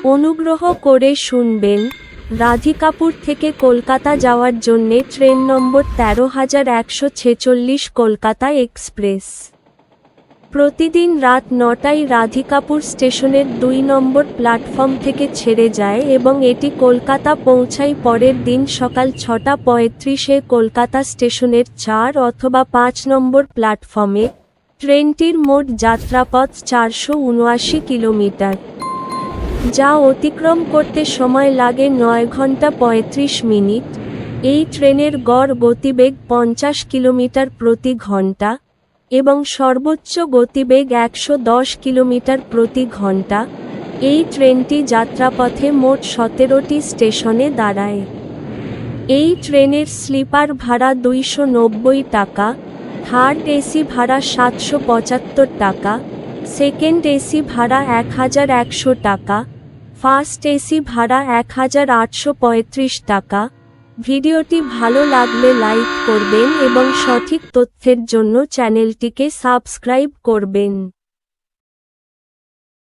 অনুগ্রহ করে শুনবেন, রাধিকাপুর থেকে কলকাতা যাওয়ার জন্যে ট্রেন নম্বর ১৩১৪৬ কলকাতা এক্সপ্রেস। প্রতিদিন রাত ৯টায় রাধিকাপুর স্টেশনের ২ নম্বর প্ল্যাটফর্ম থেকে ছেড়ে যায় এবং এটি কলকাতা পৌঁছায় পরের দিন সকাল ৬টা ৩৫-এ কলকাতা স্টেশনের ৪ অথবা ৫ নম্বর প্ল্যাটফর্মে। ট্রেনটির মোট যাত্রাপথ ৪৭৯ কিলোমিটার, যা অতিক্রম করতে সময় লাগে ৯ ঘন্টা ৩৫ মিনিট। এই ট্রেনের গড় গতিবেগ ৫০ কিলোমিটার প্রতি ঘন্টা এবং সর্বোচ্চ গতিবেগ ১১০ কিলোমিটার প্রতি ঘন্টা। এই ট্রেনটি যাত্রাপথে মোট ১৭টি স্টেশনে দাঁড়ায়। এই ট্রেনের স্লিপার ভাড়া ২৯০ টাকা, থার্ড এসি ভাড়া ৭৭৫ টাকা, সেকেন্ড এসি ভাড়া ১১০০ টাকা, ফার্স্ট এসি ভাড়া ১৮৩৫ টাকা। ভিডিওটি ভালো লাগলে লাইক করবেন এবং সঠিক তথ্যের জন্য চ্যানেলটিকে সাবস্ক্রাইব করবেন।